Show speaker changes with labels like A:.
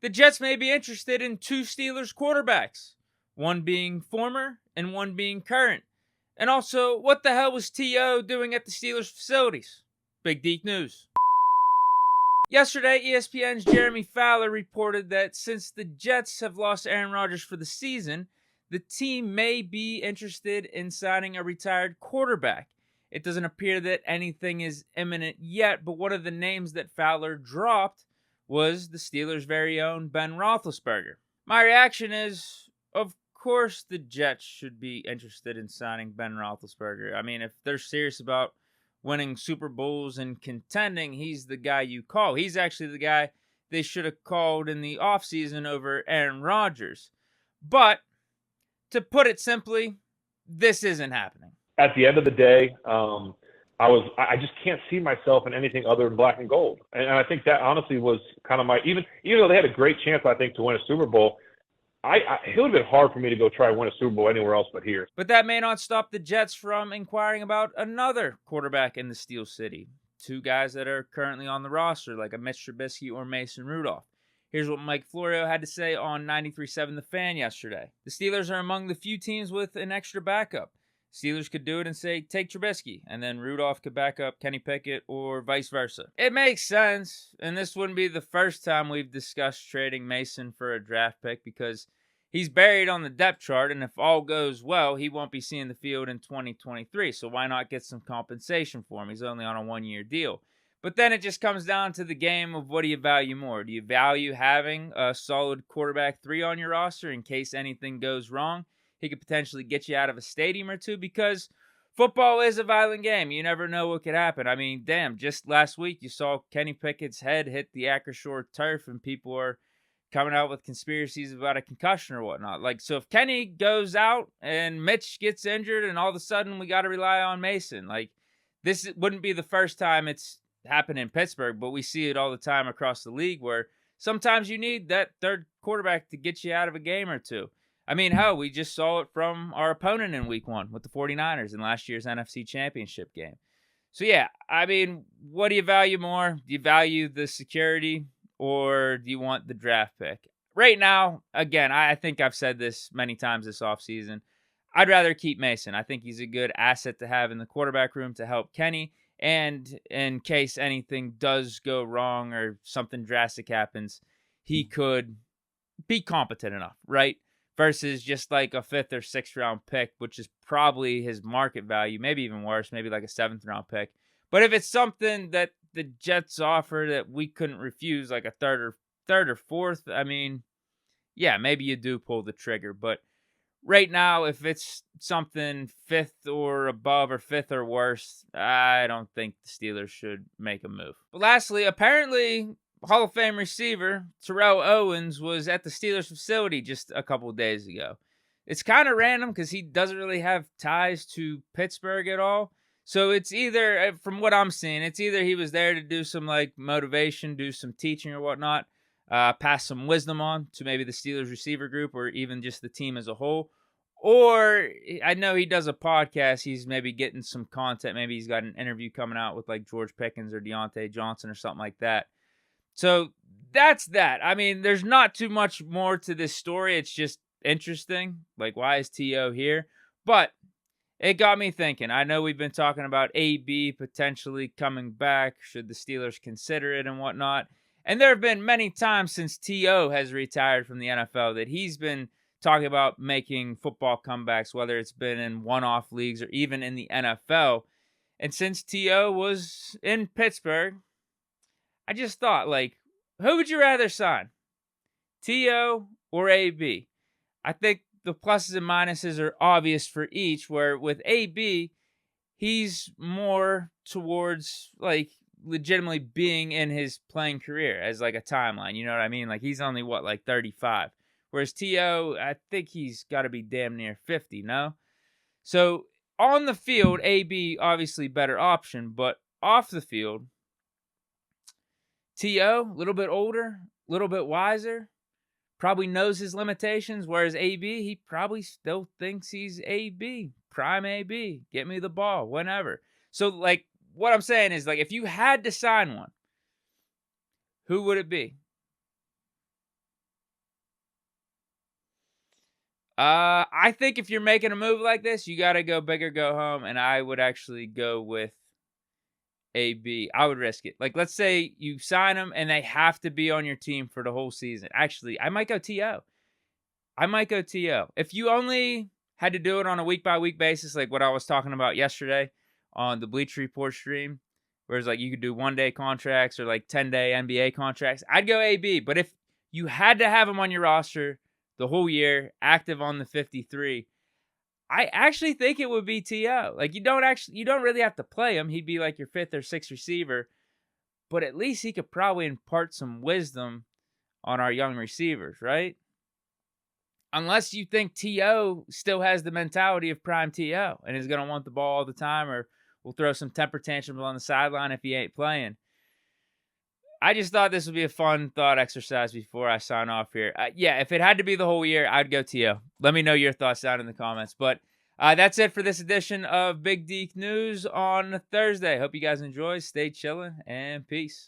A: The Jets may be interested in two Steelers quarterbacks, one being former and one being current. And also, what the hell was T.O. doing at the Steelers facilities? Big Deek News. Yesterday, ESPN's Jeremy Fowler reported that since the Jets have lost Aaron Rodgers for the season, the team may be interested in signing a retired quarterback. It doesn't appear that anything is imminent yet, but one of the names that Fowler dropped was the Steelers' very own Ben Roethlisberger. My reaction is, of course the Jets should be interested in signing Ben Roethlisberger. I mean, if they're serious about winning Super Bowls and contending, he's the guy you call. He's actually the guy they should have called in the offseason over Aaron Rodgers. But, to put it simply, this isn't happening.
B: At the end of the day, I just can't see myself in anything other than black and gold. And I think that honestly was kind of even though they had a great chance, I think, to win a Super Bowl, it would have been hard for me to go try and win a Super Bowl anywhere else but here.
A: But that may not stop the Jets from inquiring about another quarterback in the Steel City. Two guys that are currently on the roster, like a Mitch Trubisky or Mason Rudolph. Here's what Mike Florio had to say on 93.7 The Fan yesterday. The Steelers are among the few teams with an extra backup. Steelers could do it and say, take Trubisky, and then Rudolph could back up Kenny Pickett or vice versa. It makes sense, and this wouldn't be the first time we've discussed trading Mason for a draft pick because he's buried on the depth chart, and if all goes well, he won't be seeing the field in 2023, so why not get some compensation for him? He's only on a one-year deal. But then it just comes down to the game of what do you value more? Do you value having a solid quarterback 3 on your roster in case anything goes wrong? He could potentially get you out of a stadium or two because football is a violent game. You never know what could happen. I mean, damn, just last week you saw Kenny Pickett's head hit the Acrisure turf and people are coming out with conspiracies about a concussion or whatnot. So if Kenny goes out and Mitch gets injured and all of a sudden we got to rely on Mason, this wouldn't be the first time it's happened in Pittsburgh, but we see it all the time across the league where sometimes you need that third quarterback to get you out of a game or two. I mean, hell, we just saw it from our opponent in week 1 with the 49ers in last year's NFC Championship game. So, yeah, I mean, what do you value more? Do you value the security or do you want the draft pick? Right now, again, I think I've said this many times this offseason. I'd rather keep Mason. I think he's a good asset to have in the quarterback room to help Kenny. And in case anything does go wrong or something drastic happens, he could be competent enough, right? Versus just like a 5th or 6th round pick, which is probably his market value, maybe even worse, maybe like a 7th round pick. But if it's something that the Jets offer that we couldn't refuse, like a third or fourth, I mean, yeah, maybe you do pull the trigger. But right now, if it's something 5th or above or 5th or worse, I don't think the Steelers should make a move. But lastly, apparently Hall of Fame receiver Terrell Owens was at the Steelers facility just a couple days ago. It's kind of random because he doesn't really have ties to Pittsburgh at all. So it's either, from what I'm seeing, it's either he was there to do some motivation, do some teaching or whatnot, pass some wisdom on to maybe the Steelers receiver group or even just the team as a whole. Or I know he does a podcast. He's maybe getting some content. Maybe he's got an interview coming out with George Pickens or Deontay Johnson or something like that. So that's that. I mean, there's not too much more to this story. It's just interesting. Why is T.O. here? But it got me thinking. I know we've been talking about AB potentially coming back. Should the Steelers consider it and whatnot? And there have been many times since T.O. has retired from the NFL that he's been talking about making football comebacks, whether it's been in one-off leagues or even in the NFL. And since T.O. was in Pittsburgh, I just thought, who would you rather sign? T.O. or AB? I think the pluses and minuses are obvious for each, where with AB, he's more towards, legitimately being in his playing career as, a timeline. You know what I mean? He's only, 35? Whereas T.O., I think he's got to be damn near 50, no? So, on the field, AB, obviously better option, but off the field, T.O., a little bit older, a little bit wiser, probably knows his limitations, whereas AB, he probably still thinks he's AB, prime AB, get me the ball, whenever. So, what I'm saying is, if you had to sign one, who would it be? I think if you're making a move like this, you got to go big or go home, and I would actually go with AB. I would risk it. Like, let's say you sign them and they have to be on your team for the whole season. Actually, I might go TO. If you only had to do it on a week-by-week basis, like what I was talking about yesterday on the Bleacher Report stream, whereas like you could do one-day contracts or like 10-day NBA contracts, I'd go AB. But if you had to have him on your roster the whole year, active on the 53, I actually think it would be TO. Like you don't really have to play him. He'd be like your 5th or 6th receiver, but at least he could probably impart some wisdom on our young receivers, right? Unless you think TO still has the mentality of prime TO and is going to want the ball all the time, or will throw some temper tantrums on the sideline if he ain't playing. I just thought this would be a fun thought exercise before I sign off here. Yeah, if it had to be the whole year, I'd go TO. Let me know your thoughts down in the comments. But that's it for this edition of Big Deke News on Thursday. Hope you guys enjoy. Stay chilling, and peace.